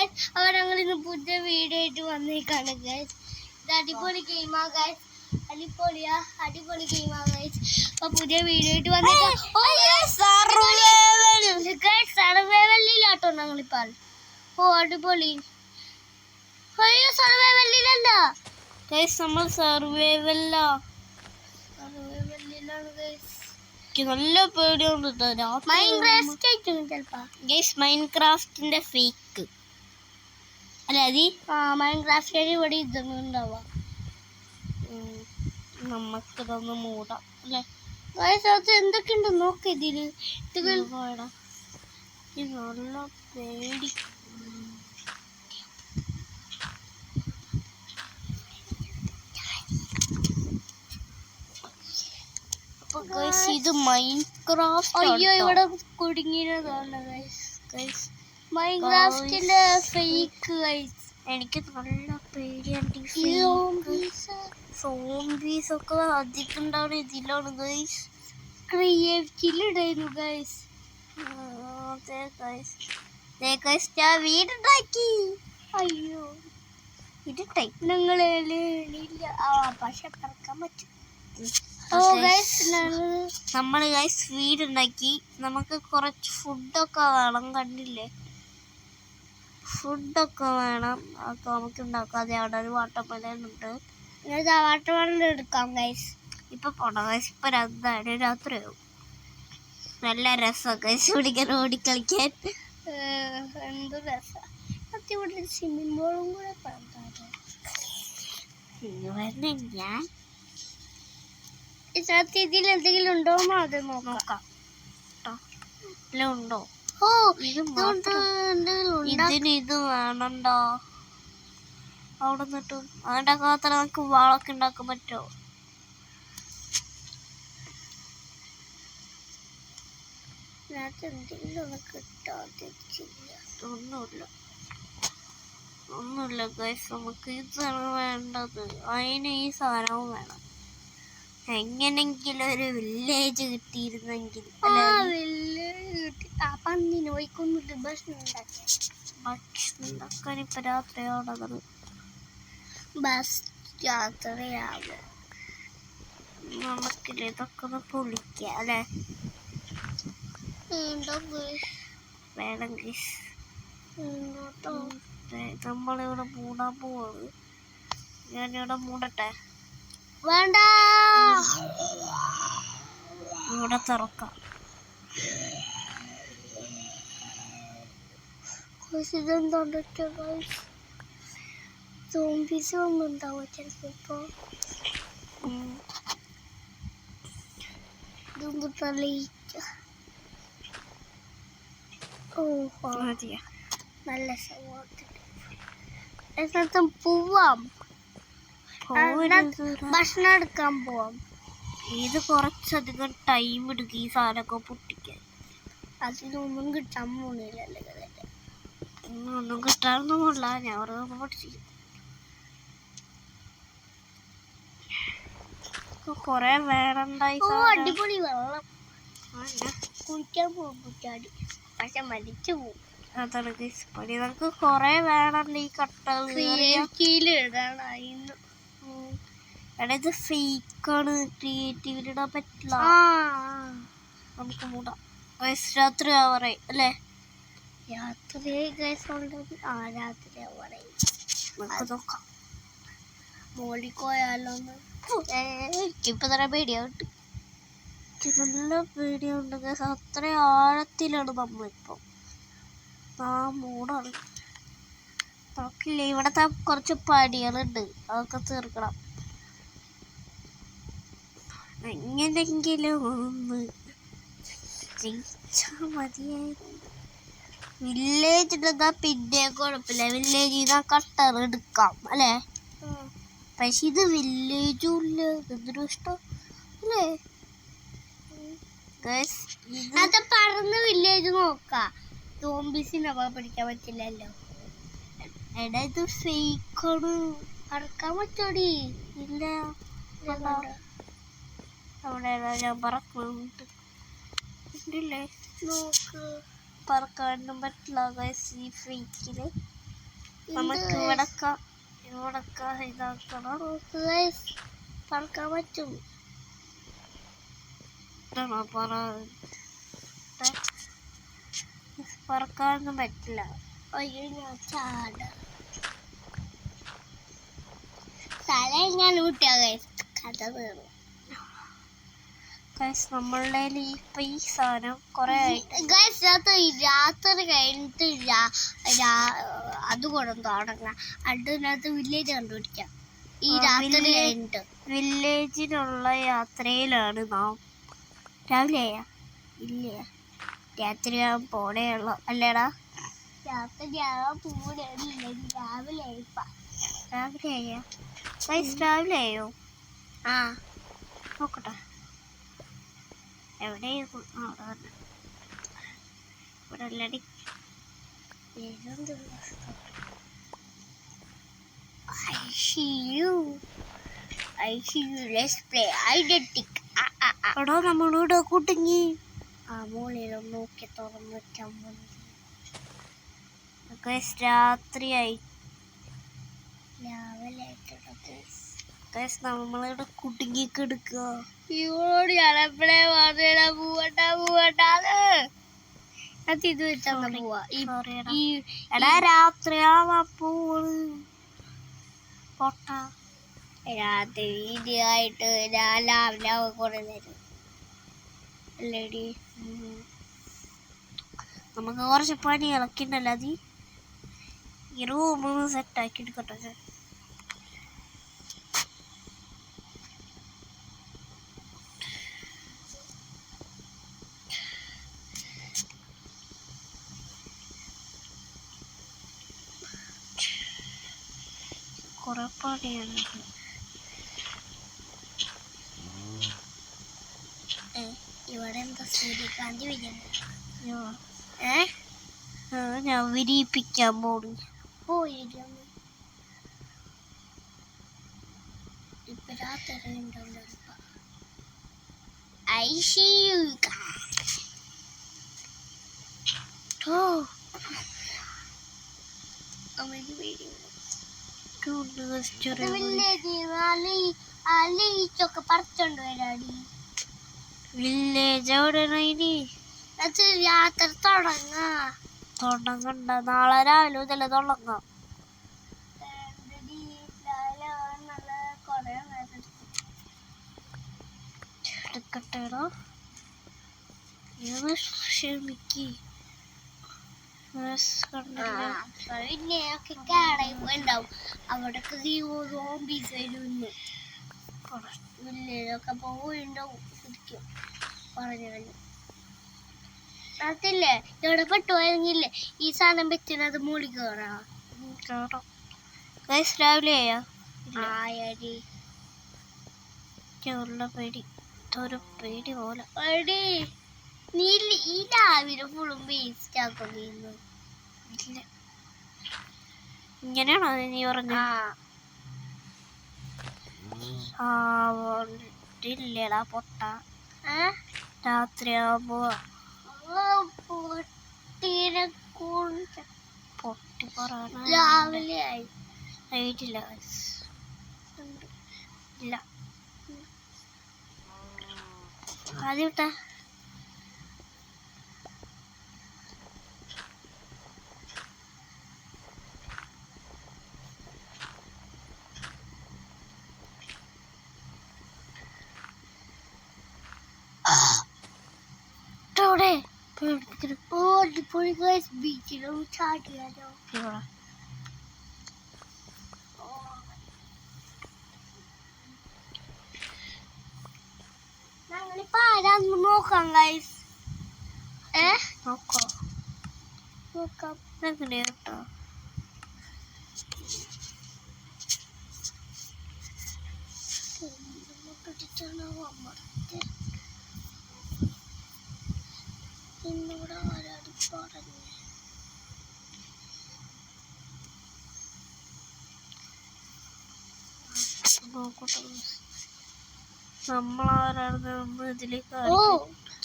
Guys, അപ്പോൾ ഞങ്ങൾ ഇന്ന് പുതിയ വീഡിയോ ആയിട്ട് വന്നേക്കാണ് ഗൈസ്. ഇത് അടിപൊളി ഗെയിമാ ഗൈസ്, അടിപൊളി ഗെയിമാ ഗൈസ്. അപ്പോൾ പുതിയ വീഡിയോ ആയിട്ട് വന്നേക്കാം. സർവൈവലിലാട്ടോ ഞങ്ങളിപ്പോൾ. അടിപൊളി. അയ്യോ, സർവൈവലിലല്ല ഗൈസ്, നമ്മൾ സർവൈവലിലാണ് ഗൈസ്. നല്ല പേടിയുണ്ട് മൈൻക്രാഫ്റ്റിന്റെ ഫേക്ക് അല്ലെ അത്. മൈൻക്രാഫ്റ്റ് ഇവിടെ ഇതൊന്നും ഉണ്ടാവാ. നമുക്കിതൊന്ന് മൂടാം അല്ലെ ഗൈസ്. അത് എന്തൊക്കെയുണ്ട് നോക്ക് ഇതില്. നല്ല പേടി. ഇത് മൈൻക്രാഫ്റ്റ്. അയ്യോ, ഇവിടെ കുടുങ്ങിയതാണ് ഗൈസ്. മൈൻക്രാഫ്റ്റിന്റെ ഫേക്ക് ഗൈസ്. എനിക്ക് നല്ല പേടിയാണ്. സോംബീസ് ഒക്കെ അധികം ഉണ്ടാവുന്ന ഇതിലാണ് ഗൈസ്. ക്രിയേറ്റീവിലുണ്ടായിരുന്നു ഗൈസ്. അതെ ഗൈസ്, ഞാൻ വീടുണ്ടാക്കി. അയ്യോ, വീടുണ്ടായി ഞങ്ങളില്ല. പക്ഷെ പറക്കാൻ പറ്റും. നമ്മൾ ഗൈസ് വീടുണ്ടാക്കി. നമുക്ക് കുറച്ച് ഫുഡൊക്കെ വേണം. കണ്ടില്ലേ, ഫുഡൊക്കെ വേണം. അതൊക്കെ നമുക്ക് ഉണ്ടാക്കാം. അതെ, അവിടെ ഒരു വാട്ടർമെലൺ ഉണ്ട്. വാട്ടർമെലൺ എടുക്കാം ഗൈസ്. ഇപ്പൊ പോണം ഗൈസ്. ഇപ്പൊ രാത്രിയാവും. നല്ല രസം ഗൈസ് പിടിക്കാൻ, ഓടിക്കളിക്കാൻ. എന്ത് രസം. ഇവിടെ സ്വിമ്മിംഗ് പൂളും കൂടെ ഞാൻ ഇതിൽ എന്തെങ്കിലും ഉണ്ടോ അത് നോക്കാം. ഉണ്ടോ? ഇതിന് ഇത് വേണണ്ടോ? അവിടെ നിന്നിട്ടും അതുണ്ടാക്കാത്ത നമുക്ക് വാളൊക്കെ ഉണ്ടാക്കാൻ പറ്റുമോ? എന്തെങ്കിലും കിട്ടാതില്ല. ഒന്നുമില്ല ഗൈസ്. നമുക്ക് ഇതാണ് വേണ്ടത്. അതിന് ഈ സാധനവും വേണം. എങ്ങനെങ്കിലും ഒരു വില്ലേജ് കിട്ടിയിരുന്നെങ്കിൽ. ഭക്ഷണം ഉണ്ടാക്കാൻ ഇപ്പൊ രാത്രിയാണത്. ബസ് യാത്രയാവും. നമുക്കില്ല ഇതൊക്കെ ഒന്ന് പൊളിക്കാം അല്ലെ. വേണം ഗൈസ്. നമ്മളിവിടെ മൂടാൻ പോവാണ്. ഞാനിവിടെ മൂടട്ടെ. വേണ്ട, ഇവിടെ തുറക്കാം. ഇതെന്താ സോംബീസ് ഒന്നും ഉണ്ടാവും ചിലപ്പോ. ഇതൊന്നും തെളിയിച്ച. നല്ല സ്ഥലത്തും പോവാം. ഭക്ഷണം എടുക്കാൻ പോവാം. ഇത് കുറച്ചധികം ടൈം എടുക്കും ഈ സാധനമൊക്കെ പൊട്ടിക്കാൻ. അതിനൊന്നും കിട്ടാൻ പോണില്ലല്ലേ. ഒന്നും കിട്ടാനൊന്നും പോണില്ല. ഞാൻ വെറുതെ പൊട്ടിച്ചു. കൊറേ വേറെണ്ടായി. അടിപൊളി വെള്ളം. കുളിക്കാൻ പോകും കുറ്റാടി. പക്ഷെ മരിച്ചു പോകും. അതാണ് പണി. നമുക്ക് കൊറേ വേണമല്ലോ ഈ കട്ടയിലിടാനായിരുന്നു. എടാ, ഇത് ഫേക്കാണ്. ക്രിയേറ്റീവിലിടാൻ പറ്റില്ല. നമുക്ക് മൂടാം ഗൈസ്. രാത്രി ആവറായി അല്ലേ. രാത്രി ആവറായി. നമുക്ക് നോക്കാം. മോളിക്കോയാലോന്ന്. എനിക്കിപ്പോ തന്നെ പേടിയാവട്ടെ. നല്ല പേടിയുണ്ട് ഗൈസ്. അത്ര ആഴത്തിലാണ് നമ്മളിപ്പം. മൂടാണ്. നോക്കില്ല, ഇവിടത്തെ കുറച്ച് പടികളുണ്ട്. അതൊക്കെ തീർക്കണം. എങ്ങനെങ്കിലും ഒന്ന് ജയിച്ചാ മതിയായിരുന്നു. വില്ലേജ് ഉണ്ടെന്നാ പിന്നെ കുഴപ്പമില്ല. വില്ലേജിൽ നിന്ന് കട്ടർ എടുക്കാം അല്ലേ. പക്ഷെ ഇത് വില്ലേജും ഇല്ല. എന്തൊരു ഇഷ്ടം അല്ലേ. അത് പറന്ന് വില്ലേജ് നോക്കാം. സോംബീസിനെ പിടിക്കാൻ പറ്റില്ലല്ലോ. എടാ, ഇത് ഫേക്കാണ്. പറക്കാൻ പറ്റോടി? ഇല്ല. അവിടെ ഞാൻ പറക്കുന്നുണ്ട്. നോക്ക്, പറക്കാനൊന്നും പറ്റില്ല ഗൈസ് ഈ ഫേക്കില്. നമുക്ക് ഇവിടൊക്കെ ഇതാക്കണം. പറക്കാൻ പറ്റും. പറക്കാനൊന്നും പറ്റില്ല. അയ്യോ ഞാൻ ചാട സ്ഥലം ഞാൻ ഊട്ടിയ കഥ തീർന്നു. നമ്മളുടെ ഇപ്പൊ ഈ സാധനം കൊറേ രാത്രി കഴിഞ്ഞിട്ട് അത് കൊണ്ടും തുടങ്ങാം. അതിനകത്ത് വില്ലേജ് കണ്ടുപിടിക്കാം. ഈ രാത്രി കഴിഞ്ഞിട്ട് വില്ലേജിനുള്ള യാത്രയിലാണ് നാം. രാവിലെയാ ഇല്ല, രാത്രി പോണേ ഉള്ളു അല്ലേടാ? രാത്രിയാവാൻ പോണേ രാവിലെയാ. രാവിലെയോ? ആ നോക്കട്ടെ എവിടെയായിരുന്നു. ഇവിടെ അല്ലടി. എടോ നമ്മളിവിടെ കുടുങ്ങി. ആ മോളിലും നോക്കി തുറന്നിട്ടാ മതി. രാത്രിയായി. നമ്മളിവിടെ കുടുങ്ങി കിടക്കുക. ഇവളോട് ഞാനെപ്പോഴേ പറഞ്ഞ പൂവട്ടാന്ന്. ഇത് വെച്ചാ പോവാ. എടാ രാത്രിയാവാ പോണ് പൊട്ട. രാത്രി വീതിയായിട്ട് ഞാൻ രാവിലെ കുറെ നേരം അല്ലേടി. നമുക്ക് കുറച്ച് പണി ഇളക്കിണ്ടല്ലോ. അത് ഈ റൂം സെറ്റാക്കി എടുക്കട്ടെ. കുറെ പണിയാണ്. ഇവിടെ എന്താ സൂര്യകാന്തി ഞാൻ വിരിയിപ്പിക്കാൻ പോണു. ഇപ്പൊ രാത്രി ഒക്കെ പറിച്ചോണ്ട് വരാടി. വില്ലേജ് എവിടെയാണ്? ഇനി യാത്ര തുടങ്ങണ്ട. നാളെ രാവിലെ മുതലേ തുടങ്ങാം. എടുക്കട്ടേടാ ക്ഷമിക്ക്. ഉണ്ടാവും അവിടൊക്കെ വില്ലേജൊക്കെ പോയിണ്ടാവും. ശരിക്കും പറഞ്ഞു അതില്ലേ ഇവിടെ പെട്ടുപോയെങ്കിലേ ഈ സാധനം വെച്ചിട്ട് മൂളി കയറാം. രാവിലെ ആയാടി പേടി ഒരു പേടി പോലെ. നീ ഈ രാവിലെ ഫുള്ളും വേസ്റ്റ് ആക്കുന്നു. ഇല്ല ഇങ്ങനെയാണോ നീ പറഞ്ഞ? ഇല്ലടാ പൊട്ട. രാത്രിയാകുമ്പോ പൊട്ടി പറയണ രാവിലെ ആയിട്ടില്ല. ഇല്ല ആദ്യം വിട്ടാ ബീച്ചിലും ചാടിയാലോ? ഞങ്ങളിപ്പോ ആരാന്ന് നോക്കാം ഗൈസ്. നോക്കാം എങ്ങനെ കേട്ടോ. ഇന്നിവിടെ ആരാടി പറഞ്ഞു. നോക്കട്ടെ നമ്മളാരാണ് ഇതിലേക്ക്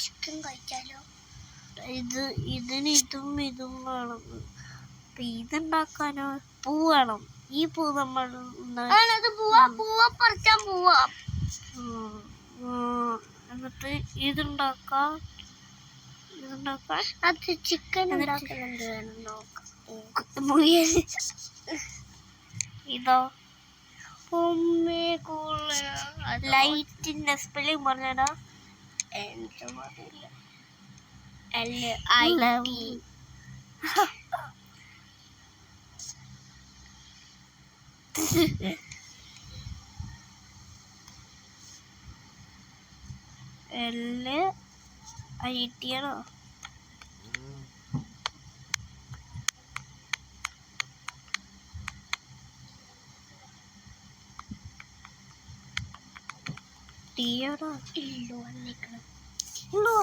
ചിക്കൻ കഴിച്ചാലോ. ഇതിന് ഇതും വേണം. ഇതുണ്ടാക്കാനോ പൂ വേണം. ഈ പൂ നമ്മൾ പറിക്കാൻ പോവാ. എന്നിട്ട് ഇതുണ്ടാക്കാൻ അത് ചിക്കൻ ഉണ്ടാക്കുന്നുണ്ട് വേണം നോക്കാം. ഇതോ ലൈറ്റിന്റെ സ്പെല്ലിംഗ് പറഞ്ഞടാ. എന്താ പറയില്ല. LIT ആണോ? ടീയാണോ? ഇല്ലോ വന്നേക്കണം. ഇല്ലോ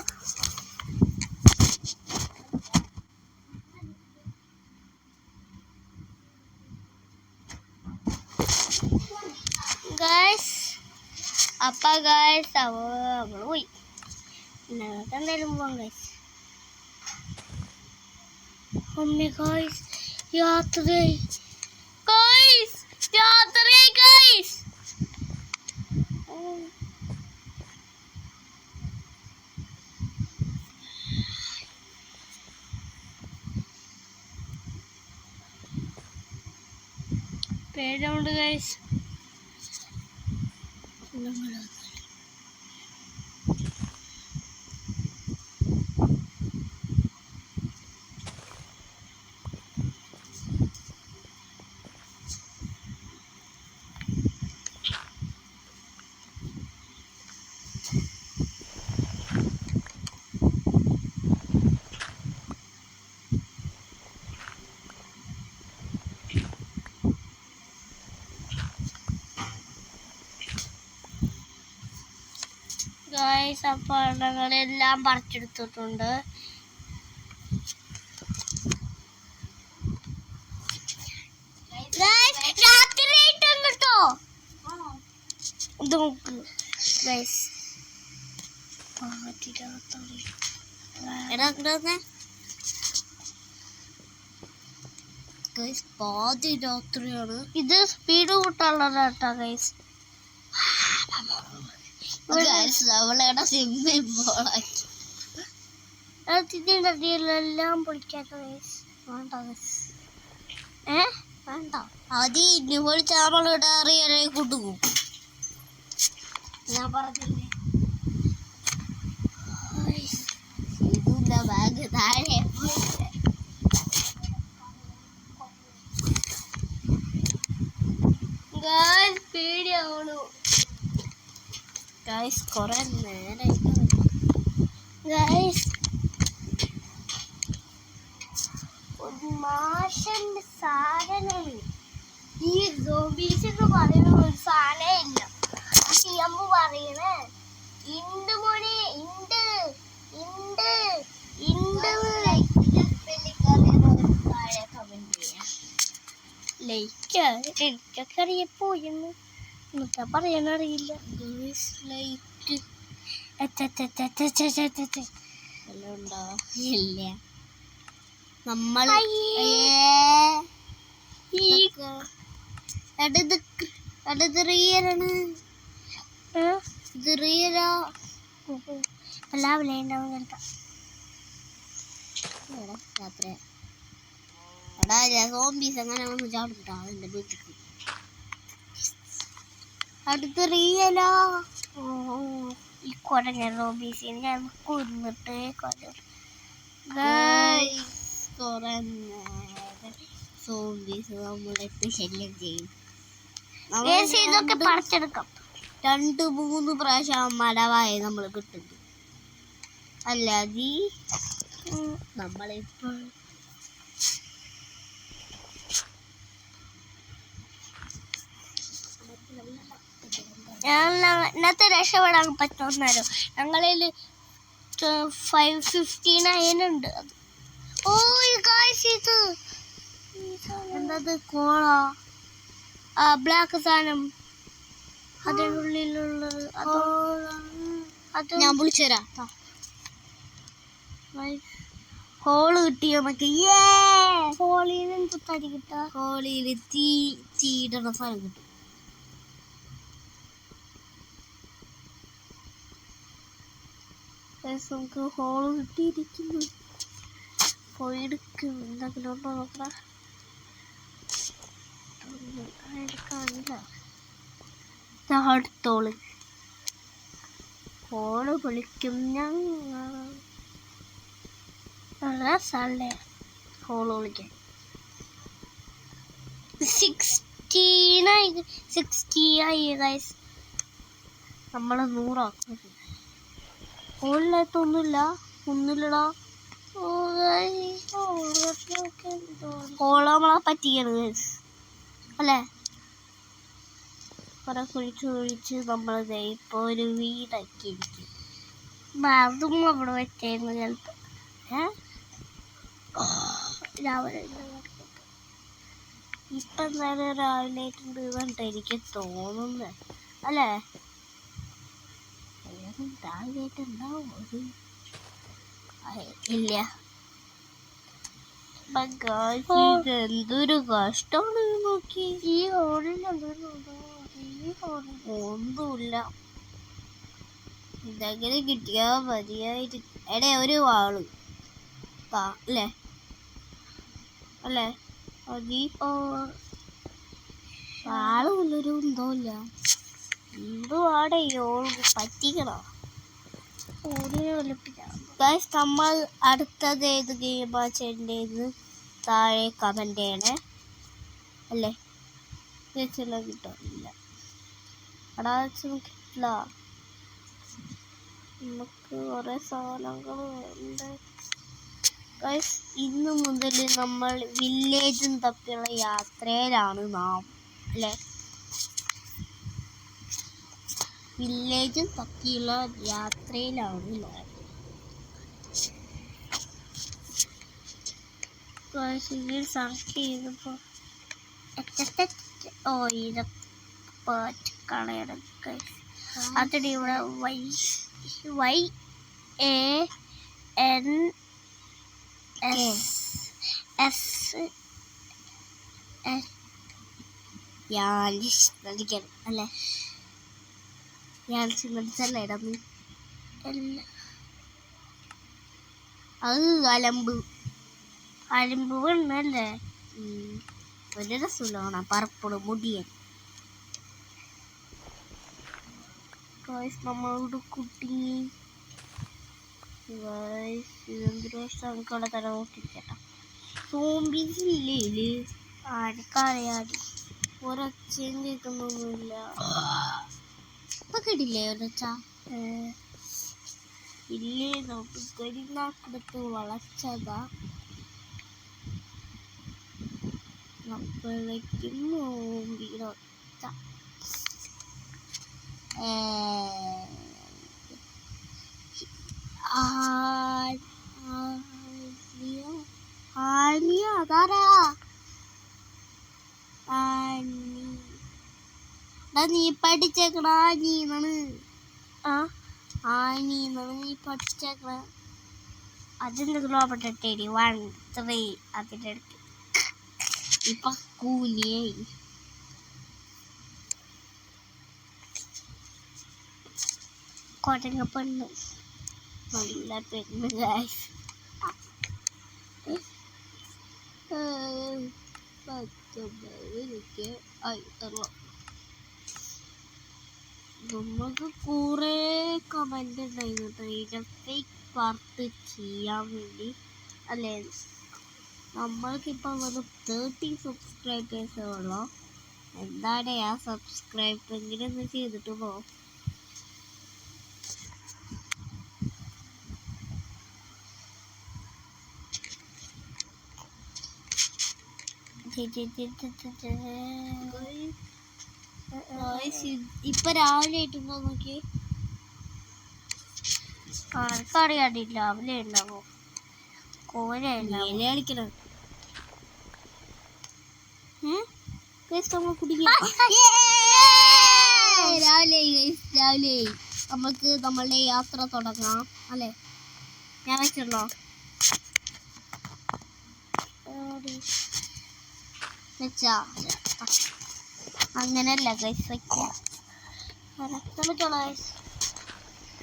ഗൈസ്. അപ്പൊ ഗൈസ് അവള് പോയി. എന്തായാലും പോവാം ഗൈസ്. അമ്മേ ഗൈസ് യാത്രയായി ഗൈസ്. യാത്രയായി ഗൈസ്. പേരുണ്ട് ഗൈസ്. ഗൈസ് അപ്പോൾ ഞങ്ങളെല്ലാം പറിച്ചെടുത്തിട്ടുണ്ട്. രാത്രിയായിട്ടുണ്ട് കേട്ടോ. ഇത് നോക്ക് ഗൈസ്. പാതി രാത്രിയാണ്. ഇത് സ്പീഡ് കൂട്ടാനുള്ളതാ കേട്ടോ ഗൈസ്. അവളെല്ലാം പൊളിക്കാത്ത വേണ്ട. വേണ്ട അത് ഇനി പൊളിച്ച നമ്മളിവിടെ അറിയാനേ കൊണ്ടുപോകും. ഞാൻ പറഞ്ഞില്ലേ ബാഗ് താഴെ പേടിയാവണു ഗൈസ്. കൊറേ നേരായി ഗൈസ്. ഒരു മാഷന്റെ സാധനം ഈ സോംബീസ് എന്ന് പറയുന്ന ഒരു സാധനേ ഇല്ല. അമ്മ പറയണേ ഇണ്ട് മോനെ ഇണ്ട് ഇണ്ട് ഇണ്ട്. എനിക്കൊക്കെ അറിയപ്പോയിരുന്നു. എന്നിട്ടാ പറയാനറിയില്ല. ഇല്ല നമ്മൾ ഇത് റിയലാണ്. ഇത് റിയലാ. എല്ലാവരും ഉണ്ടാവും കേൾക്കാം. രാത്രി എടാ സോംബീസ് അങ്ങനെ ഒന്ന് ചാടിട്ടാ എൻ്റെ വീട്ടിൽ. അടുത്ത് റിയലാ. ഈ കുരങ്ങ സോംബീസിനെ ഞാൻ കൊന്നിട്ട് സോംബീസ് നമ്മളെ ശല്യം ചെയ്യും. ഇതൊക്കെ പറിച്ചെടുക്കാം. 2-3 പ്രാവശ്യം മലവായി നമ്മൾ കിട്ടുന്നു. അല്ലാതെ നമ്മളിപ്പോൾ ഇന്നത്തെ രക്ഷപ്പെടാൻ പറ്റുന്നല്ലോ. ഞങ്ങളിൽ 559 ഉണ്ട്. അത് ഓ ഗായ്സ് ഇത് എന്തത് കോളാ ബ്ലാക്ക് സാധനം അതിനുള്ളിലുള്ളത്. അത് ഞാൻ വിളിച്ചുതരാം. ഹോള് കിട്ടി നമുക്ക്. ഹോളിയിൽ എന്തൊത്തടി കിട്ടാ? ഹോളിയിൽ തീയിടണ സാധനം കിട്ടും. നമുക്ക് ഹോള് കിട്ടിയിരിക്കുന്നു. പോയി എടുക്കും. എന്തെങ്കിലും ഉണ്ടോ നോക്കണം. എടുക്കാനില്ല. അടുത്തോള് ഹോള് വിളിക്കും ഞങ്ങൾ. രസല്ലേ ഹോള് വിളിക്കാൻ. 60 ആയി ഗൈസ്. നമ്മള് 100 ആക്കും. ഹോളിനകത്തൊന്നുമില്ല. ഒന്നുമില്ലടാ. ഹോള് നമ്മളെ പറ്റിയാണ് ഗൈസ് അല്ലേ? കുറെ കുഴിച്ച് നമ്മൾ ഇപ്പോൾ ഒരു വീടാക്കിയിരിക്കും. അതും അവിടെ വെച്ചായിരുന്നു ചിലപ്പോൾ. രാവിലെ ഇപ്പം എന്തായാലും രാവിലെ ആയിട്ടുണ്ട് കണ്ട എനിക്ക് തോന്നുന്നത് അല്ലേ? രാവിലെ ആയിട്ടുണ്ടാവും അത് ഇല്ല. എന്തൊരു കഷ്ടമാണ് നോക്കി. ഈ ഹോളിൽ ഒന്നുമില്ല. ഇതെങ്ങനെ കിട്ടിയാ മതിയായിട്ട്. എടേ ഒരു വാള് അല്ലേ അല്ലേ? വാളുള്ളൊരു എന്തോല്ല. എന്തുവാടെ പറ്റിക്കണോ? നമ്മൾ അടുത്തത് ഏത് ഗെയിമാ ചെയ്യേണ്ടത്? താഴെ കമന്റ് ചെയ്യണേ അല്ലേ? കിട്ടില്ല. അടാ കിട്ടില്ല. നമുക്ക് കുറെ സാധനങ്ങൾ ഉണ്ട്. ഇന്നു മുതൽ നമ്മൾ വില്ലേജും തപ്പിയുള്ള യാത്രയിലാണ് നാം അല്ലേ? വില്ലേജും തപ്പിയുള്ള യാത്രയിലാണ് നാം. സെർച്ച് ചെയ്തപ്പോ കളയണം. അതിന് ഇവിടെ അല്ലേ? അത് അലമ്പ് വേണല്ലേ? ഒരു രസമില്ല പറപ്പുള് മുടിയൻ. നമ്മളോട് കുട്ടി ഇതെന്തൊരു തല നോക്കിച്ചേട്ടാ. സോംബിസില്ലേ? ആർക്കറിയാടി. ഒരൊച്ചയും കേൾക്കുന്നൊന്നുമില്ല. ഇപ്പൊ കേട്ടില്ലേ ഒരൊച്ച? ഇല്ലേ, നമുക്ക് കരിനാക്കെടുത്ത് വളച്ചതാ. അപ്പോഴേക്കും നോമ്പിനൊച്ച. അതാരാ? നീ പഠിച്ചേക്കണ ആനീന്നാണ്. ആനീന്നാണ് നീ പഠിച്ചേക്കണ. അതെന്തെങ്കിലും ആവട്ടെ. 1 3 അതിൻ്റെ അടുത്ത് ഇപ്പൊ കൂലിയായി. കൊരങ്ങ പെണ്ണ് നല്ല പെണ്ണ് ഗൈസ്. നമുക്ക് കുറെ കമന്റ് ഉണ്ടായിരുന്നു ഇതിന്റെ ഫേക്ക് പാർട്ട് ചെയ്യാൻ വേണ്ടി അല്ലേ? നമ്മൾക്കിപ്പോൾ വെറും 30 സബ്സ്ക്രൈബേഴ്സേ ഉള്ളൂ. എന്താണ് ആ സബ്സ്ക്രൈബ് എങ്കിലും ഒന്ന് ചെയ്തിട്ട് പോകും. ഇപ്പൊ രാവിലെ ആയിട്ടുണ്ടോ നോക്കി? ആർക്കറിയാടില്ല. രാവിലെ ഉണ്ടാവോ? കളിക്കണം. രാവിലെ നമുക്ക് നമ്മളുടെ യാത്ര തുടങ്ങാം അല്ലേ? ഞാൻ വെച്ചല്ലോ. വെച്ചാ അങ്ങനെയല്ല ഗൈസ് വയ്ക്കാം.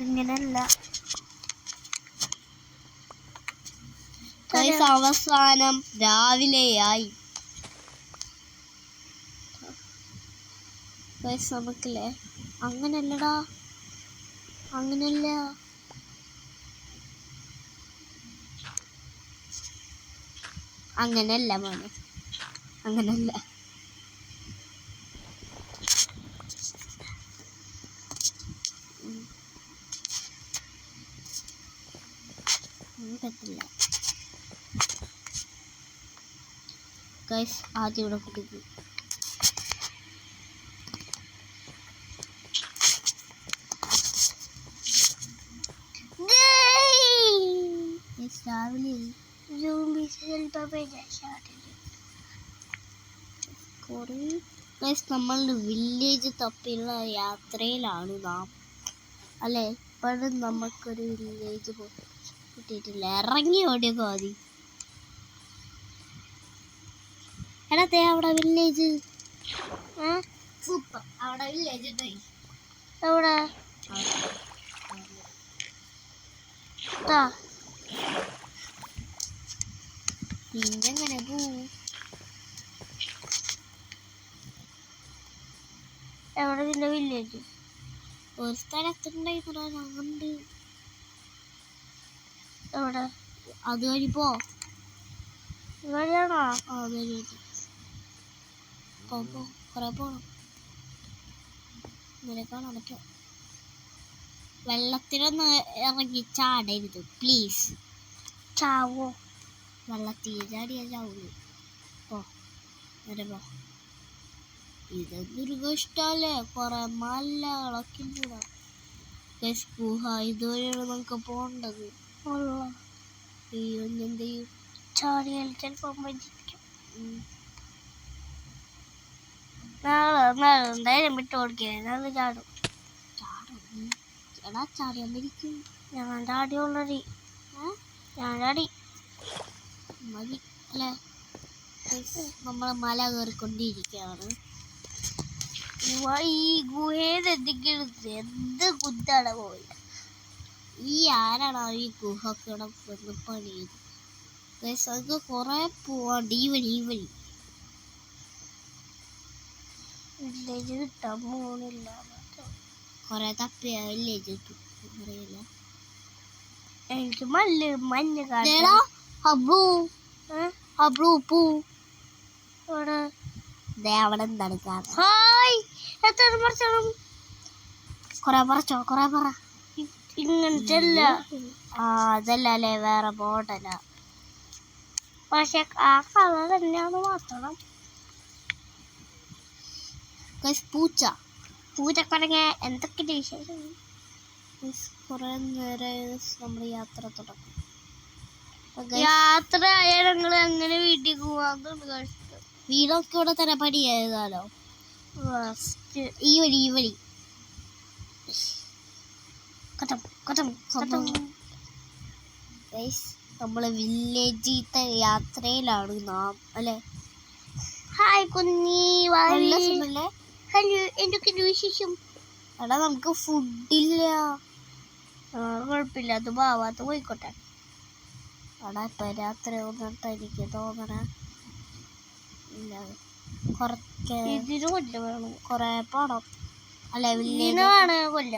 ഇങ്ങനെയല്ല ഗൈസ്. അവസാനം രാവിലെയായി ഗൈസ്. നമുക്കില്ലേ അങ്ങനല്ലടാ, അങ്ങനല്ല. അങ്ങനല്ല മോനെ, അങ്ങനല്ല. പറ്റില്ല ഗൈസ്. ആദ്യം ഇവിടെ കുടിക്കും. രാവിലെ നമ്മളുടെ വില്ലേജ് തപ്പിയുള്ള യാത്രയിലാണ് നാം അല്ലേ. ഇപ്പോഴും നമുക്കൊരു വില്ലേജ് കിട്ടിയിട്ടില്ല. ഇറങ്ങി ഓടിയൊക്കെ മതി. എടാ അവിടെ വില്ലേജ് സൂപ്പർ. അവിടെ വില്ലേജ് എവിടെ പിന്നെങ്ങനെ പോവും? എവിടെ നിന്റെ വില്ലേജ്? ഒരു സ്ഥലത്തുണ്ടായിട്ടുണ്ട്. എവിടെ? അത് വഴി പോ. വഴിയാണോ? അത് വഴി കുറെ പോണം. ഇങ്ങനെ കാണാൻ പറ്റും. വെള്ളത്തിലൊന്ന് ഇറങ്ങി ചാടരുത് പ്ലീസ്. ചാവോ? വെള്ളത്തിൽ ചാടിയാ ചാവൂ. പോ വരെ പോ. ഇതൊരു കഷ്ടല്ലേ, കുറെ മലകളൊക്കെ കൂടാ. ഗുഹ ഇതുവരെയാണ് നമുക്ക് പോകേണ്ടത്. അയ്യോ എന്ത് ചെയ്യും? ചാടിയാൽ ചിലപ്പോൾ മരിക്കും. എന്തായാലും വിട്ട് കൊടുക്കേ. ചാടും എടാ, ചാടിയാൽ മരിക്കും. ഞാൻ ചാടി ഓൾറെഡി. ഞാൻ ചാടി മതി അല്ലേ. നമ്മൾ മല കയറിക്കൊണ്ടിരിക്കുകയാണ്. ഈ ഗുഹയിൽ എന്ത് കുത്താണ് പോയി. ഈ ആരാണോ ഈ ഗുഹക്കിടെ വന്ന് പണിയത്? അത് കുറെ പോവാണ്ട്. ഈ വഴി വില്ലേജ് കിട്ടാൻ പോണില്ല. കുറെ തപ്പിയ വില്ലേജ് കിട്ടും. അറിയില്ല. എനിക്ക് മഞ്ഞ് കാണാ. അവിടെ എന്താണ് കാണാൻ? കൊറേ പറിച്ചോ, കൊറേ പറ. ഇങ്ങനത്തെ അതല്ല അല്ലേ, വേറെ മോഡലാ. പക്ഷെ ആ കളർ തന്നെയാണ് മാത്രം. പൂച്ചക്കടങ്ങ എന്തൊക്കെ വിശേഷം? കുറെ നേരം നമ്മൾ യാത്ര തുടങ്ങും. യാത്ര ആയാൽ ഞങ്ങൾ എങ്ങനെ വീട്ടിൽ പോവാന്നുണ്ട്. വീടൊക്കെ ഇവിടെ തന്നെ പണിയായതാലോ. ഈ വഴി നമ്മളെ വില്ലേജിത്തെ യാത്രയിലാണ് നാം അല്ലേ. ഹായ് കുഞ്ഞി. ഹലോ, എന്തൊക്കെ വിശേഷം? എടാ നമുക്ക് ഫുഡില്ല. കുഴപ്പമില്ല, അത് ഭാഗത്ത് പോയിക്കോട്ടെ. എടാ ഇപ്പൊ രാത്രി ഒന്നിട്ട് എനിക്ക് തോന്നണ ഇതിന് കൊല്ല വേണം. കൊറേ പണം അല്ലെ വില്ലേജാണ് കൊല്ല.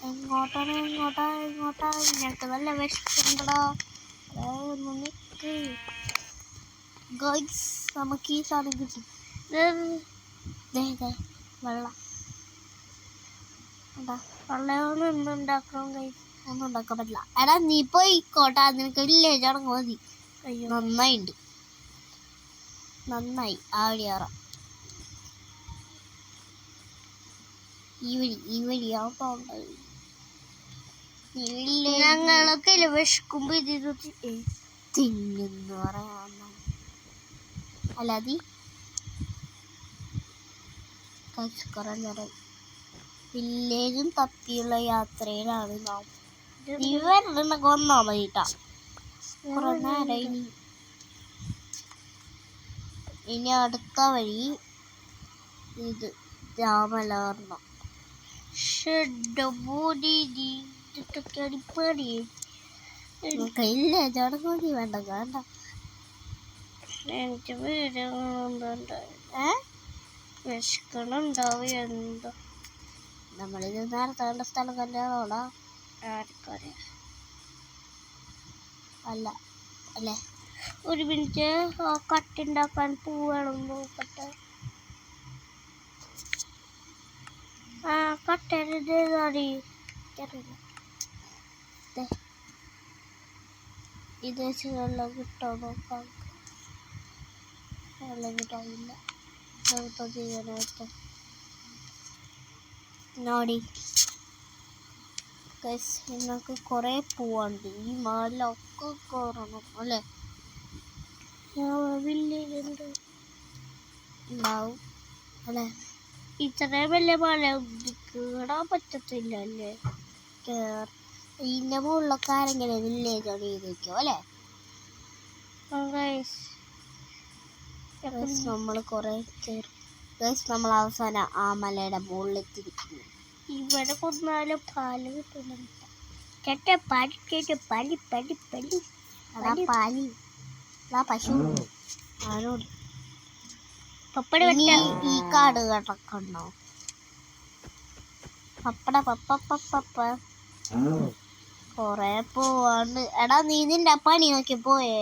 എങ്ങോട്ടാ ഇങ്ങനത്തെ നല്ല വിഷമുണ്ടോ? നമുക്ക് ഈ സാധനം കിട്ടി. വെള്ളം ഒന്നും ഉണ്ടാക്കണം. ഒന്നും ഉണ്ടാക്കാൻ പറ്റില്ല. എടാ നീ പോയിക്കോട്ടാ, നിനക്ക് വില്ലേജ് ആണെങ്കിൽ മതി. നന്നായി ആടിയാറ. ഈ വഴിയാ പോകേണ്ടത്. ഞങ്ങളൊക്കെ വിശക്കുമ്പോ ഇത് തിന്നെന്ന് പറയാ. അല്ലാതെ കുറെ നേരം വില്ലേജും തപ്പിയുള്ള യാത്രയിലാണ് നാം. ഇവരുണ്ടെന്നൊക്കെ വന്നാ മതിട്ടാ. കുറെ നേരം ഇനി അടുത്ത വഴി ഇത് രാമലാർണം. ഇല്ല ജോടി വേണ്ട വേണ്ട. എനിക്ക് വിശക്കണുണ്ടാവും. എന്തോ നമ്മളിത് നേരത്തെ കണ്ട സ്ഥലം തന്നെയാണോടാ? ആർക്കറിയാം. അല്ല അല്ലേ? ഒരു മിനിറ്റ്, കട്ടുണ്ടാക്കാൻ പോവാണെന്ന് നോക്കട്ടെ. കട്ടരുത് ഇത് വെച്ച് വെള്ളം കിട്ടോ നോക്കാം. വെള്ളം കിട്ടാനില്ല. നോടി നിങ്ങൾക്ക് കുറെ പോവാണ്ട്. ഈ മലൊക്കെ കയറണം അല്ലേ? വില്ലേജ് ഉണ്ടാവും അല്ലേ? ഇത്രയും വലിയ മല കേറാൻ പറ്റത്തില്ല അല്ലേ? ഇതിന്റെ മുകളിലൊക്കെ ആരെങ്കിലും വില്ലേജ് ആണ് ചെയ്തേക്കോ അല്ലേ? നമ്മൾ കുറെ കയറി. നമ്മൾ അവസാനം ആ മലയുടെ മുകളിലെത്തിയിരിക്കുന്നു. ഇവിടെ കൊന്നാലും പാല് കിട്ടുന്നുണ്ട്. പാലി പശു ആരോട് ഈ കാട് കിടക്കണോ? പപ്പട കൊറേ പോവാണ്ട്. എടാ നീ നിന്റെ പണി നോക്കി പോയേ.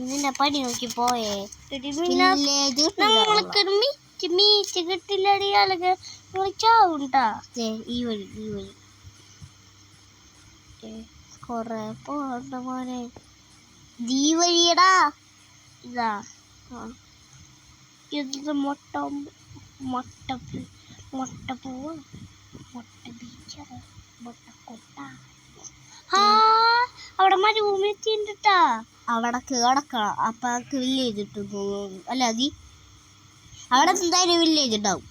നിന്റെ പണി നോക്കി പോയേ. മീറ്റ് കിട്ടില്ലടി. ആളുകൾ ചാവുണ്ടാ. ഈ വഴി കൊറേ പോവാണ്ട് മോനെ. ഈ വഴിയടാ. ഇതാ ഇത് മുട്ട പൂവ്, മുട്ട ബീച്ച്, മുട്ടക്കൊട്ട. അവിടെ മരുഭൂമി എത്തിണ്ടാ. അവിടെ കിടക്കണം. അപ്പൊ വില്ലേജ് ഇട്ടു അല്ലെ? അവിടെ എന്തായാലും വില്ലേജ് ഉണ്ടാവും,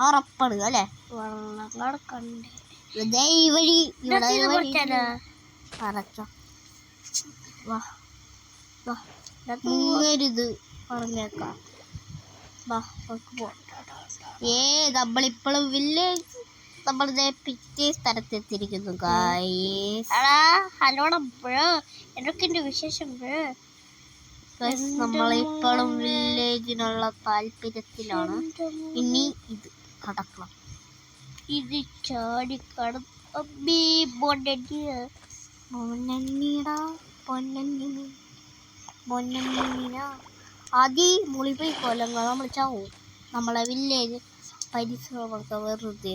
ഉറപ്പാണ് അല്ലേ? വെള്ളം കിടക്കണ്ടേ ഈ വഴി. മുങ്ങരുത് പറഞ്ഞേക്കാം. നമ്മളിപ്പോഴും വില്ലേജ് പിറ്റേ സ്ഥലത്തെത്തിയിരിക്കുന്നു. ഹലോടാ ബ്രോ, എന്തൊക്കെയുണ്ട് വിശേഷം ബ്രോ? നമ്മളിപ്പോഴും വില്ലേജിനുള്ള താല്പര്യത്തിലാണ്. ഇനി ഇത് കടക്കണം. ഇത് ചാടിക്കട മുളി പോയി കൊല്ലങ്ങൾ നമ്മൾ ചാവും. നമ്മളെ വില്ലേജ് പരിശ്രമമൊക്കെ വെറുതെ.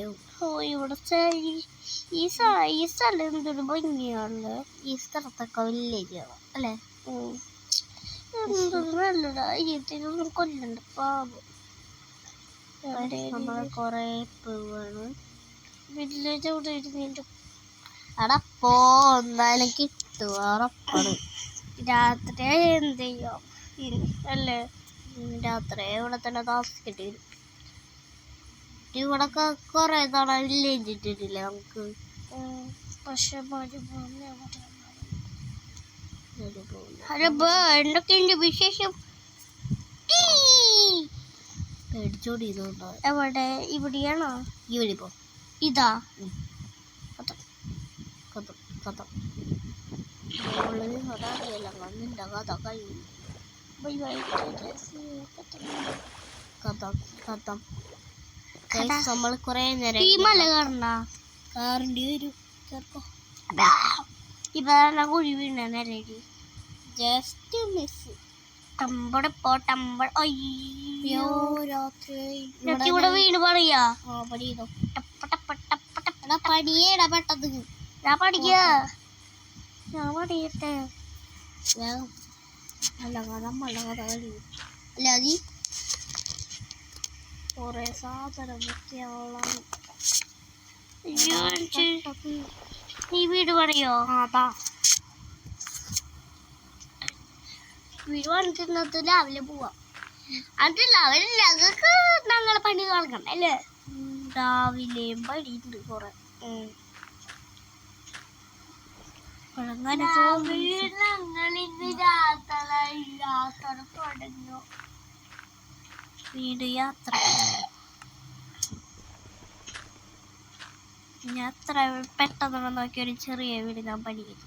ഇവിടുത്തെ ഈ സ്ഥലം എന്തൊരു ഭംഗിയാണല്ലേ. ഈ സ്ഥലത്തൊക്കെ വില്ലേജാണ് അല്ലേ? എന്തൊരു നല്ലതാ. ഇതിനൊന്നും കൊല്ലണ്ട പാപം. നമ്മളെ കൊറേ പോവാണ്. വില്ലേജ് അവിടെ ഇരുന്നിട്ട് അവിടെ പോന്നാലും കിട്ടും, ഉറപ്പാണ്. രാത്രി എന്ത് ചെയ്യാം അല്ലേ? രാത്രി ഇവിടെ തന്നെ താമസിക്കേണ്ടി വരും. ഇവിടെ കൊറേ തവണ വില്ലേജ് ഇട്ടിട്ടില്ലേ നമുക്ക്? പക്ഷെ എന്തൊക്കെയുണ്ട് വിശേഷം? പേടിച്ചോടി. എവിടെ? ഇവിടെയാണോ? ഈ വഴി പോ. ഇതാ നമ്മൾ കൊറേ നേരം ഈ മല കാറിന്റെ വരും. ഇവ കുഴി വീണ നേരം ജസ്റ്റ് മിസ്. അയ്യോ രാത്രി ഇവിടെ വീണ് പറയാ. പടിയേടാ പെട്ടത്. ഞാൻ പഠിക്കട്ടെ. അല്ലാതെ കൊറേ സാധനം നീ വീട് പറയോ? വീട് പണിക്കുന്നത് രാവിലെ പോവാം. അതല്ല അവരില്ല, അതൊക്കെ ഞങ്ങളെ പണി കളക്കണ്ട അല്ലേ? രാവിലെയും പണിയുണ്ട് കുറെ. വീട് യാത്ര യാത്ര പെട്ടെന്ന് നോക്കി ഒരു ചെറിയ വീട് ഞാൻ പണിയും.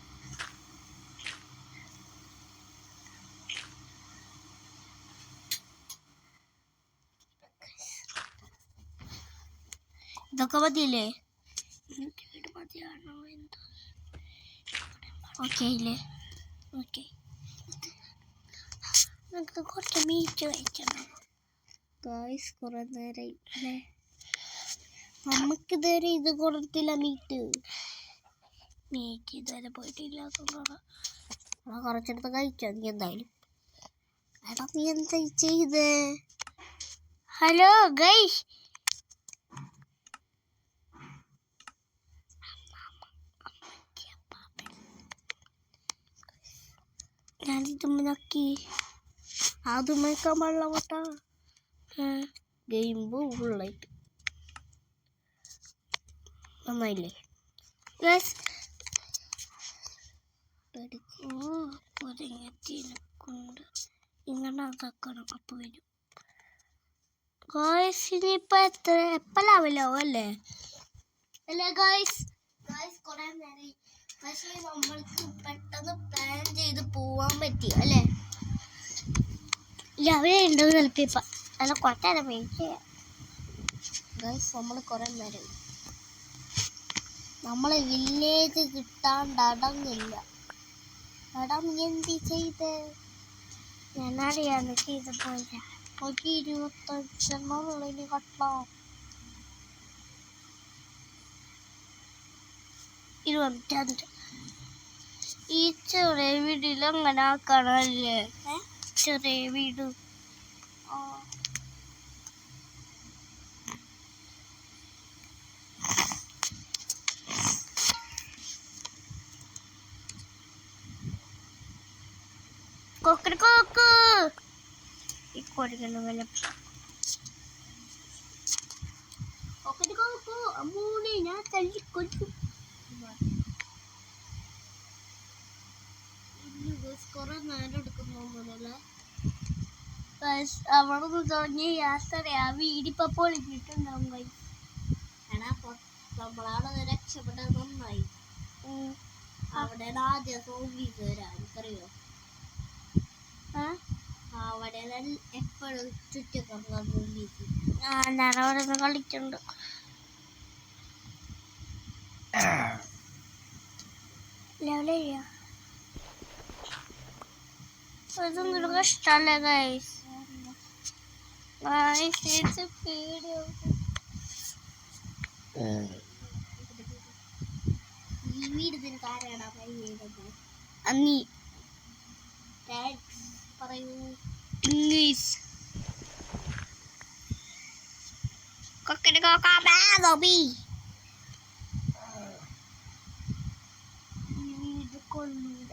ഇതൊക്കെ മതിയല്ലേ? വീട് മതിയാണോ എന്തോ? ഓക്കെ ഇല്ലേ? ഓക്കെ, നമുക്ക് കുറച്ച് മീറ്റ് കഴിക്കണം ഗായ്സ്. കുറെ നേരം അല്ലേ നമുക്കിതുവരെ ഇത് കൊടുത്തില്ല. മീറ്റ് ഇതുവരെ പോയിട്ടില്ലാത്തതാണ്. കുറച്ചെടുത്ത് കഴിക്കാം. നീ എന്തായാലും എടാ നീ എന്താ ചെയ്ത്? ഹലോ ഗൈസ്, ഞാനിത് നോക്കി അത് മേക്കാൻ പാടില്ല കേട്ടാ. ഗെയിം ഫുള്ളായിട്ട് നന്നായില്ലേ ഗൈസ്? കൊണ്ട് ഇങ്ങനെ അതാക്കണം. അപ്പൊ വരും ഗൈസ്. ഇനിയിപ്പോ എപ്പോഴാവില്ലോ അല്ലേ ഗൈസ്? കുറെ നേരം പക്ഷേ നമ്മൾക്ക് പെട്ടെന്ന് പ്ലാൻ ചെയ്ത് പോവാൻ പറ്റി അല്ലേ? രാവിലെ ഉണ്ടോ ചിലപ്പോ അല്ല കുറച്ച് നേരം വെയിറ്റ് ചെയ്യാം ഗൈസ്. നമ്മൾ കുറെ നേരം നമ്മളെ വില്ലേജ് കിട്ടാണ്ട് അടങ്ങില്ല. എടാ നീ എന്ത് ചെയ്ത്? ഞാനറിയാന്ന് ചെയ്ത് പോയില്ല. നോക്കി 25 കട്ടാം. 25 ഈ ചെറിയ വീടിൽ അങ്ങനെ ആക്കണല്ലേ? ചെറിയ വീട് കൊക്കരക്കോക്ക് ഈ കൊടുക്കണം വല്ല കൊക്കരക്കോക്ക് അമ്മൂനെ ഞാൻ തല്ലിക്കൊല്ലും. കുറെ നേരം എടുക്കുന്നല്ലേ? അവിടെ നിന്ന് തുടങ്ങിയ യാത്ര ആ വീടിപ്പോ പൊളിഞ്ഞിട്ടുണ്ടാവും. എടാ നമ്മളവിടെ രക്ഷപ്പെടാൻ നന്നായി. അവിടെ ആദ്യം സോംബീസ് വരാൻ എനിക്കറിയോ? അവിടെ എപ്പോഴും ചുറ്റക്കറങ്ങാൻ സോംബീസ്. ഞാൻ അവിടെ നിന്ന് കളിക്കുന്നുണ്ട്. ലെവലില്ല അതൊന്നും കഷ്ടല്ലേ ഗൈസ്? ഈ വീട് അന്നീ പറയൂ ഇംഗ്ലീഷ്. വീട് കൊള്ളൂല.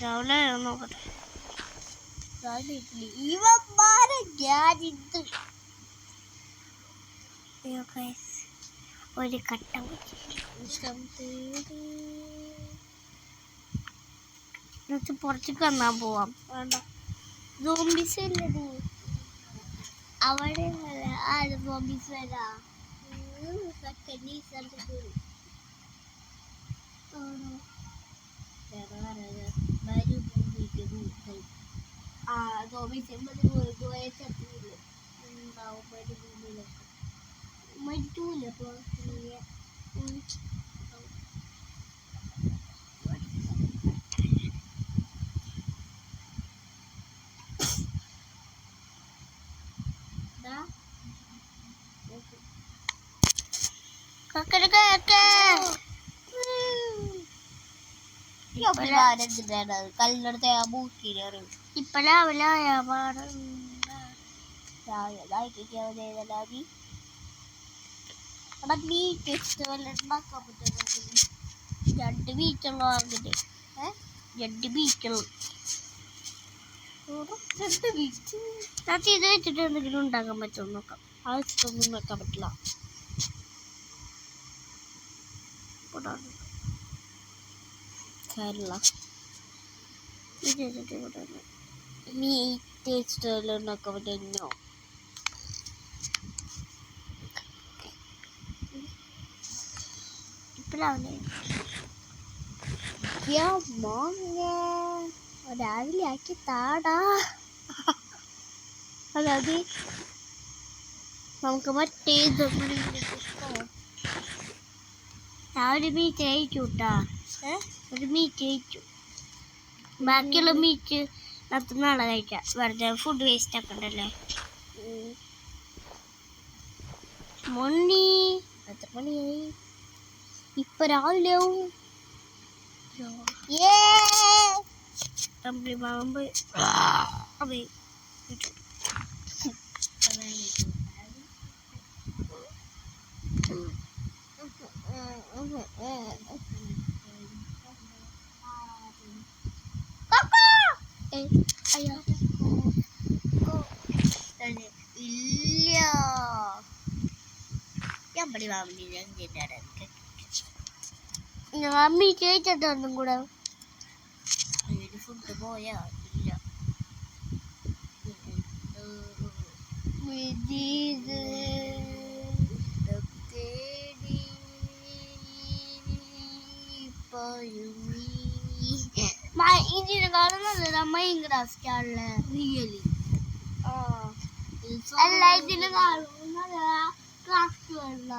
രാവിലെ നോക്കട്ടെ. ഒരു കട്ടം പുറത്തേക്ക് വന്നാ പോവാം. വേണ്ട സോംബീസ് ഇല്ലത് അവിടെ ആര് സോംബീസ് വരാ? മരിക്കൂല കല്ലെടുത്ത് ബൂക്കിന് ഇപ്പൊ രാവിലെ രണ്ട് ബീച്ചുള്ള രണ്ട് ബീച്ചുള്ള ഇത് വെച്ചിട്ട് എന്തെങ്കിലും ഉണ്ടാക്കാൻ പറ്റുമോ നോക്കാം. അത് വെച്ചിട്ടൊന്നും വെക്കാൻ പറ്റില്ല. കേരള ഇത് വെച്ചിട്ട് മീറ്റ് വെച്ചിട്ട് ഉണ്ടാക്കാൻ പറ്റുമോ? ഇപ്പോഴാണ് രാവിലെ ആക്കി താടാ. അതായത് നമുക്ക് മറ്റേ രാവിലെ മീറ്റ് കഴിച്ചു കേട്ടാ. ഒരു മീറ്റ് കഴിച്ചു. ബാക്കിയുള്ള മീറ്റ് നമുക്ക് നാളെ കഴിക്കാം. വെറുതെ ഫുഡ് വേസ്റ്റ് ആക്കണ്ടല്ലേ. എത്ര മണിയായി? ഇപ്പൊ രാവിലെ ആവും. ഇല്ല മമ്മി ചേച്ചിട്ടൊന്നും കൂടെ ഫുഡ് പോയാ ഇല്ല. ഇതിനെ കാണുന്നത് ഭയങ്കര റിയലി അല്ല. ഇതിനെ കാണുന്നത് ക്ലാസ് വേണ്ട.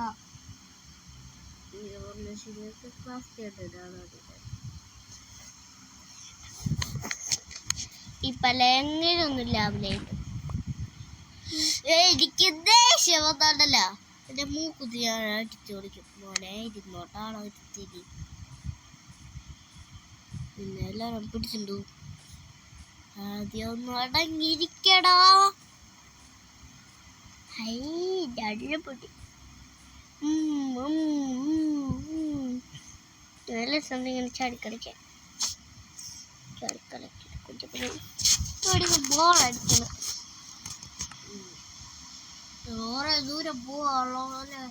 ഇപ്പൊ എങ്ങനെയൊന്നുമില്ല. അവിടെ എനിക്ക് ദേഷ്യം വന്നാണ്ടല്ല എന്റെ മൂക്കുത്തി ഞാൻ അടിച്ചു കൊടുക്കും. മോനെ ഇരുന്നോട്ടാണോ തിരി പിന്നെ എല്ലാരും പിടിച്ചിട്ടു. ആദ്യം ഒന്ന് അടങ്ങിയിരിക്കടാ. പൊട്ടി നല്ല സമയം ഇങ്ങനെ ചാടിക്കളിക്കാൻ ബോളടിക്കണം. ദൂരം പോവാളെ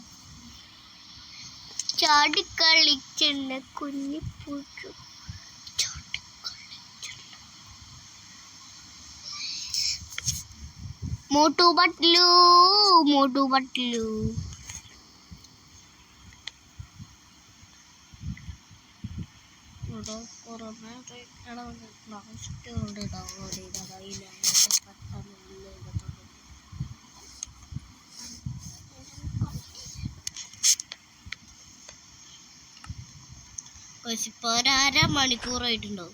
ചാടിക്കളിച്ചെണ്ണ കുഞ്ഞിപ്പൂച്ചു. മോട്ടു പട്ലു ഡൗൺലോഡ് ഇപ്പൊ ഒരമണിക്കൂറായിട്ടുണ്ടോ?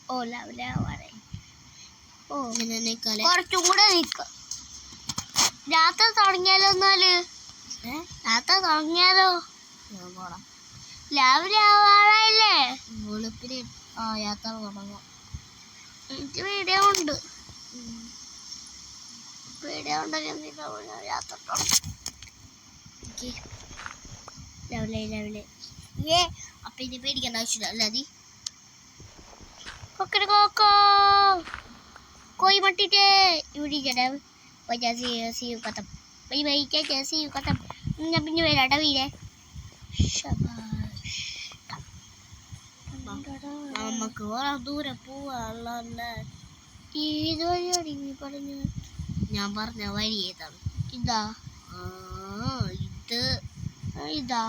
കുറച്ചും കൂടെ നിക്ക. രാത്രി തുടങ്ങിയാലോ? രാത്രി തുടങ്ങിയാലോ? രാവിലെ ആവാറായില്ലേ? വെളുപ്പിന് യാത്ര തുടങ്ങാം. എനിക്ക് വീഡിയോ ഉണ്ട്. യാത്ര രാവിലെ അപ്പൊ ഇനി പേടിക്കേണ്ട ആവശ്യമില്ല. അല്ലാതെ कोई मट्टी उड़ी जड़ा वजह से खत्म भाई भाई क्या जैसे ही खत्म പിന്നെ വരാട്ട വീരെ നമുക്ക് വേറെ ദൂരെ പോവാല്ലേ. ഏത് വഴിയാടി നീ പറഞ്ഞു? ഞാൻ പറഞ്ഞ വഴി ഏതാണ്? ഇതാ ഇതാ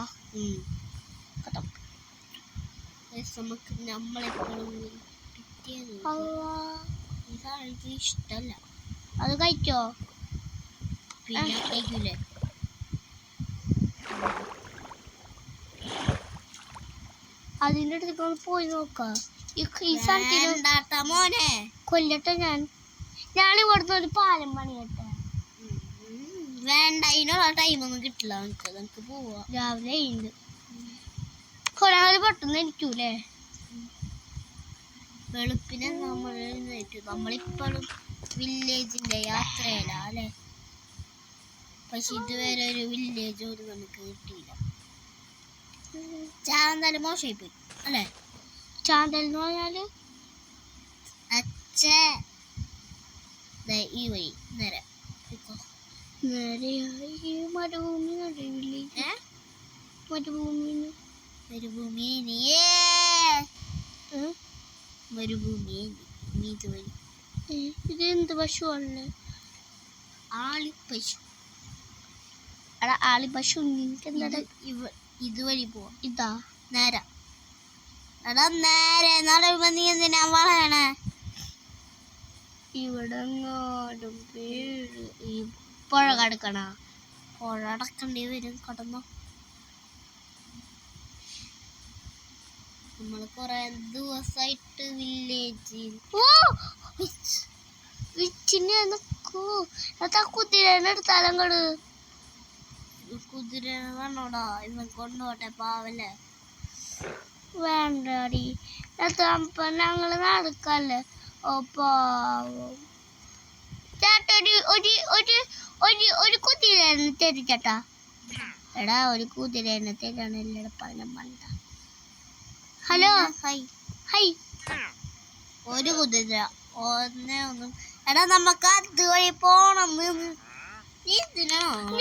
കഥം. നമുക്ക് നമ്മളെപ്പോഴും ഇതാണ് എനിക്ക് ഇഷ്ടല്ല. അത് കഴിച്ചോ? പിന്നെ കഴിക്കൂലേ? അതിൻ്റെ അടുത്തേക്ക് പോയി നോക്കാം. മോനെ കൊല്ലട്ടെ. ഞാനിവിടുന്ന് ഒരു പാലം പണിയട്ടെ. വേണ്ട, അതിനുള്ള ടൈമൊന്നും കിട്ടില്ല. നമുക്ക് പോവാ. രാവിലെ കൊരാൾ പെട്ടെന്ന് ഇരിക്കൂലേ? വെളുപ്പിനെ നമ്മളിപ്പോഴും വില്ലേജിന്റെ യാത്രയില അല്ലേ? പക്ഷെ ഇതുവരെ ഒരു വില്ലേജ് ഒരു നമുക്ക് കിട്ടിയില്ല. ചാന്തൽ മോശമായി പോയി അല്ലേ? ചാന്തൽ എന്ന് പറഞ്ഞാല് ഈ വഴി നേരെ മരുഭൂമി ഇതുവഴി. ഇതെന്ത് പശുവാണല്ലേ? ആളിപ്പശു. എടാ ആളിപ്പശു ഇതുവഴി പോവാം. ഇതാ നേരെ. എടാ നേരെ നടുമ്പോ നീ എന്തിനാ വളയണേ? ഇവിടെ ഈ പുഴ കടക്കണ? പുഴ അടക്കേണ്ടി വരും. കടന്നോ. നമ്മൾ കൊറേ ദിവസമായിട്ട് വില്ലേജിൽ കുതിരനെടുത്താലങ്ങട് കുതിര വേണോടാ. ഇവൻ കൊണ്ടോട്ടെ പാവല്ലേ. വേണ്ടടി അപ്പൊ ഞങ്ങള് നടക്കല്ലേ. ഓ പാവം ചേട്ടാ. ഒരു കുതിരനെ തരും ചേട്ടാ. എടാ ഒരു കുതിരനെ തരണല്ലേ പണം വേണ്ട. Hello hi hi. ഒരു കുതിര ഒന്നും. എടാ നമുക്ക് അതുവഴി പോണം.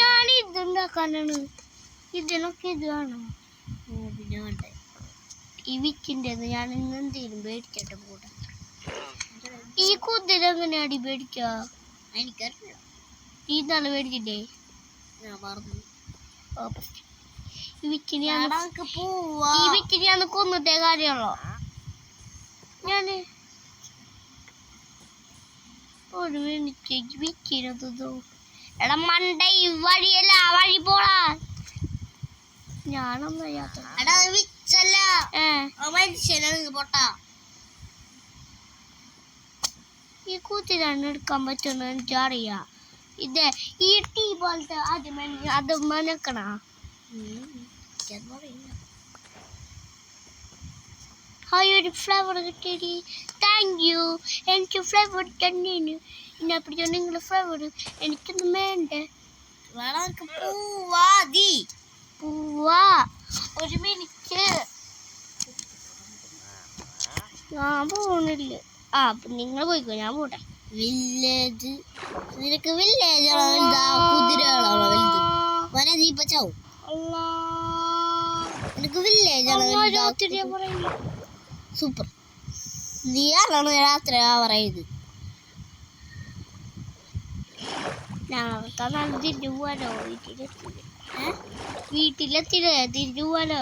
ഞാൻ ഇതുണ്ടാക്കാനാണ്. ഇതിനൊക്കെ ഇത് വേണം. പിന്നെ വേണ്ടേ ഈ വിക്കിൻ്റെ ഞാൻ ഇന്നെന്തേലും മേടിച്ചിട്ട് പോട്ടെ. ഈ കുതിര എങ്ങനെയാടി മേടിക്ക? എനിക്കറിയില്ല. ഈ നാളെ മേടിച്ചിട്ടേ ഞാൻ മറന്നു. ഈ വിക്കിന് ഞാൻ കൊന്നിട്ടേ കാര്യമുള്ളോ? ഞാന് ഒരു മിനിറ്റ് വിക്കിനോ. എടാ മണ്ട ഈ വഴിയല്ല ആ വഴി പോടാ. ഞാനൊന്നും യാത്ര മനുഷ്യനെ പൊട്ടാ. ഈ കുതിരാണ് എടുക്കാൻ പറ്റുമെന്ന് എനിക്കറിയാം. ഇത് ഈ ടീ പോലത്തെ അത് മനക്കണ. ഒരു ഫ്ലവർ കിട്ടിയടി. Thank you. എനിക്ക് ഫ്ലവർ തന്നീന്. ഇന്നെ പിടിച്ചോ നിങ്ങളുടെ ഫ്ലവർ. എനിക്കൊന്നും വേണ്ടേ. പൂവാ ഒരു മിനിറ്റ്. ഞാൻ പോണില്ല. ആ നിങ്ങൾ പോയിക്കോ, ഞാൻ പോട്ടെ. വില്ലേജ് നിനക്ക് വില്ലേജാണോ വലുതാ കുതിരകളാണോ വലുത്? വനെ നീ ഇപ്പൊ ചാവും. നിനക്ക് വില്ലേജാണോ വലുതാ? സൂപ്പർ. നീയാണോ രാത്രി പറയുന്നത്? ഞങ്ങൾക്ക് തിരിഞ്ഞു പോവാലോ. വീട്ടിലെത്തില്ലേ? തിരിഞ്ഞു പോവാലോ.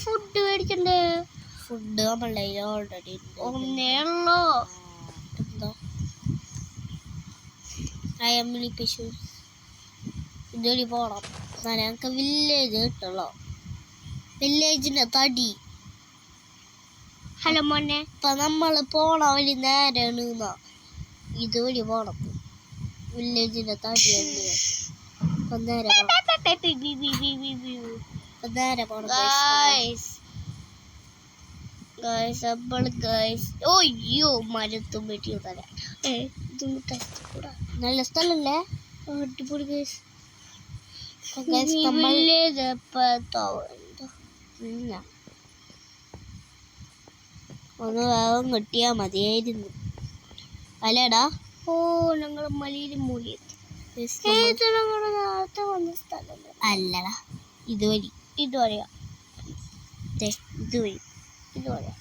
ഫുഡ് മേടിക്കണ്ടേ? ഫുഡ് നമ്മളെ ഓൾറെഡി ഒന്നേ ഉള്ളോ. എന്തോ അയമ്മിളി പശു ഇതുവഴി പോണം. ഞങ്ങൾക്ക് വില്ലേജ് കിട്ടുള്ളോ. വില്ലേജിന്റെ തടി. ഹലോ മോനെ. ഇപ്പൊ നമ്മള് പോണ വഴി നേരാണ്. ഇതുവഴി പോണം. വില്ലേജിന്റെ തടി നേരെ പോണം. അയ്യോ മരത്തും പറ്റിയോ തരാം. നല്ല സ്ഥലല്ലേ? അടിപൊളി ഗൈസ്. ഒന്ന് വേഗം കിട്ടിയാ മതിയായിരുന്നു അല്ലേടാ. ഓ ഞങ്ങൾ മലയിൽ മൂലിയെത്തി. നേരത്തെ വന്ന സ്ഥലം അല്ലടാ. ഇതുവഴി ഇതുവഴിയാ. ഇതുവഴി ഇതുവഴിയാ.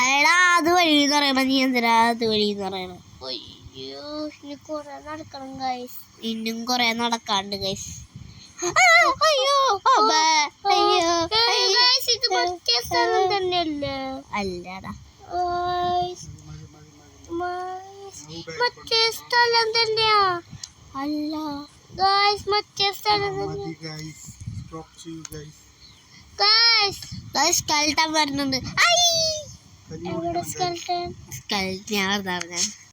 അല്ലടാ അതുവഴി എന്ന് പറയണ. നീ എന്തിനാ അതുവഴി എന്ന് പറയണ? അയ്യോ ഇനി കൊറേ നടക്കണം ഗൈസ്. ഇന്നും കൊറേ നടക്കാണ്ട് ഗൈസ്. അയ്യോ ഇത് മറ്റേ സ്ഥലം തന്നെയല്ലേ? അല്ലടാ മറ്റേ സ്ഥലം തന്നെയാ. അല്ല ഗൈസ് മറ്റേ സ്ഥലം തന്നെ. ഗൈസ് സ്കെൽട്ടൻ വരുന്നുണ്ട്. എവിടെ സ്കെൽട്ടൻ? ഞാൻ